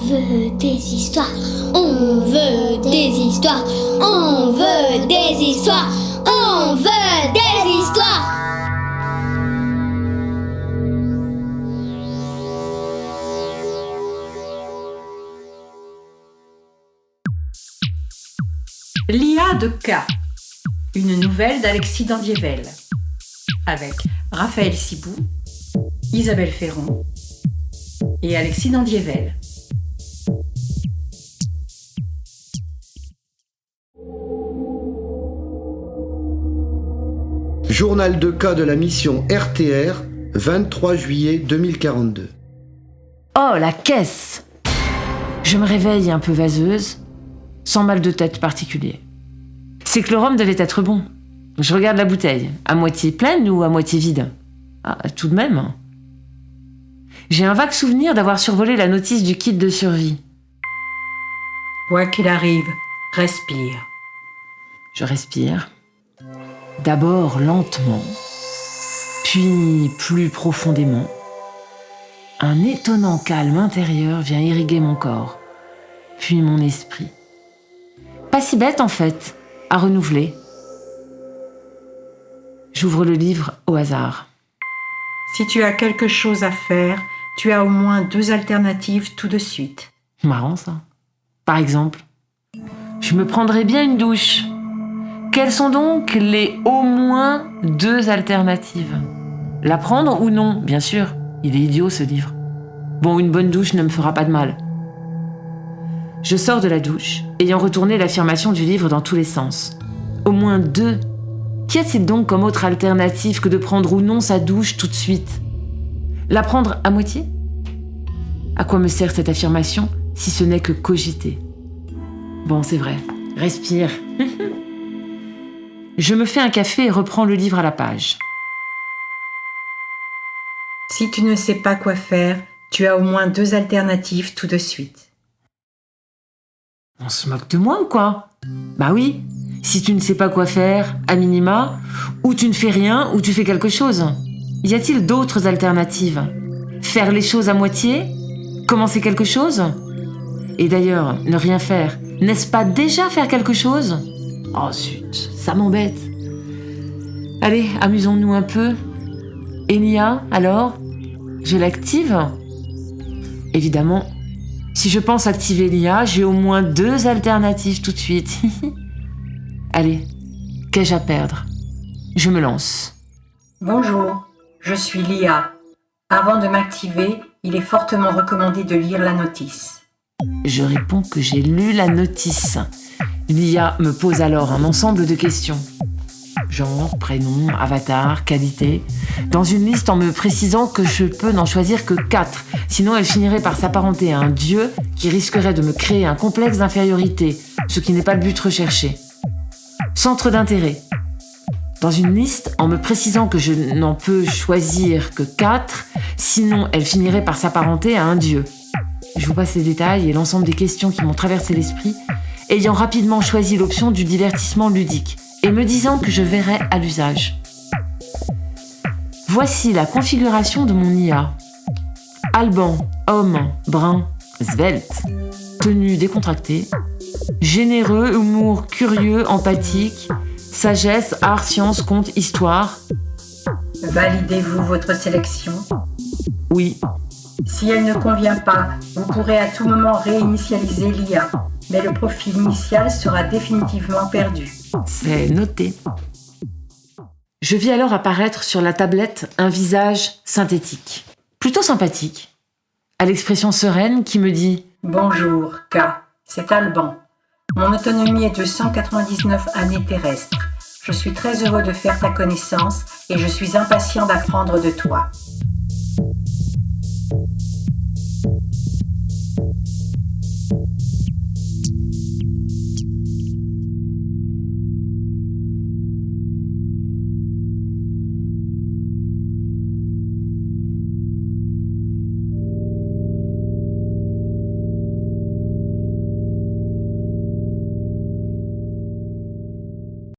veut des histoires. On veut des histoires. On veut des histoires. On veut des histoires. L'IA de K, une nouvelle d'Alexis Dandievel, avec Raphaël Sibou, Isabelle Ferron et Alexis Dandievel. Journal de cas de la mission RTR, 23 juillet 2042. Oh, la caisse! Je me réveille un peu vaseuse, sans mal de tête particulier. C'est que le rhum devait être bon. Je regarde la bouteille, à moitié pleine ou à moitié vide. Ah, tout de même. J'ai un vague souvenir d'avoir survolé la notice du kit de survie. Quoi qu'il arrive, respire. Je respire. D'abord lentement, puis plus profondément. Un étonnant calme intérieur vient irriguer mon corps, puis mon esprit. Pas si bête en fait, à renouveler. J'ouvre le livre au hasard. Si tu as quelque chose à faire, tu as au moins 2 alternatives tout de suite. Marrant ça. Par exemple, je me prendrais bien une douche. Quelles sont donc les au moins 2 alternatives? La prendre ou non, bien sûr. Il est idiot ce livre. Bon, une bonne douche ne me fera pas de mal. Je sors de la douche, ayant retourné l'affirmation du livre dans tous les sens. Au moins 2. Qu'y a-t-il donc comme autre alternative que de prendre ou non sa douche tout de suite? La prendre à moitié? À quoi me sert cette affirmation si ce n'est que cogiter? Bon, c'est vrai. Respire. Je me fais un café et reprends le livre à la page. Si tu ne sais pas quoi faire, tu as au moins 2 alternatives tout de suite. On se moque de moi ou quoi? Bah oui, si tu ne sais pas quoi faire, à minima, ou tu ne fais rien, ou tu fais quelque chose. Y a-t-il d'autres alternatives? Faire les choses à moitié? Commencer quelque chose? Et d'ailleurs, ne rien faire, n'est-ce pas déjà faire quelque chose? Oh zut, ça m'embête. Allez, amusons-nous un peu. Et l'IA, alors? Je l'active? Évidemment, si je pense activer l'IA, j'ai au moins 2 alternatives tout de suite. Allez, qu'ai-je à perdre? Je me lance. Bonjour, je suis l'IA. Avant de m'activer, il est fortement recommandé de lire la notice. Je réponds que j'ai lu la notice. L'IA me pose alors un ensemble de questions. Genre, prénom, avatar, qualité, dans une liste en me précisant que je peux n'en choisir que 4, sinon elle finirait par s'apparenter à un dieu qui risquerait de me créer un complexe d'infériorité, ce qui n'est pas le but recherché. Centre d'intérêt. Dans une liste en me précisant que je n'en peux choisir que 4, sinon elle finirait par s'apparenter à un dieu. Je vous passe les détails et l'ensemble des questions qui m'ont traversé l'esprit, ayant rapidement choisi l'option du divertissement ludique, et me disant que je verrais à l'usage. Voici la configuration de mon IA. Alban, homme, brun, svelte, tenue décontractée, généreux, humour curieux, empathique, sagesse, art, science, conte, histoire. Validez-vous votre sélection? Oui. Si elle ne convient pas, vous pourrez à tout moment réinitialiser l'IA, mais le profil initial sera définitivement perdu. C'est noté. Je vis alors apparaître sur la tablette un visage synthétique, plutôt sympathique, à l'expression sereine qui me dit « Bonjour, K, c'est Alban. Mon autonomie est de 199 années terrestres. Je suis très heureux de faire ta connaissance et je suis impatient d'apprendre de toi.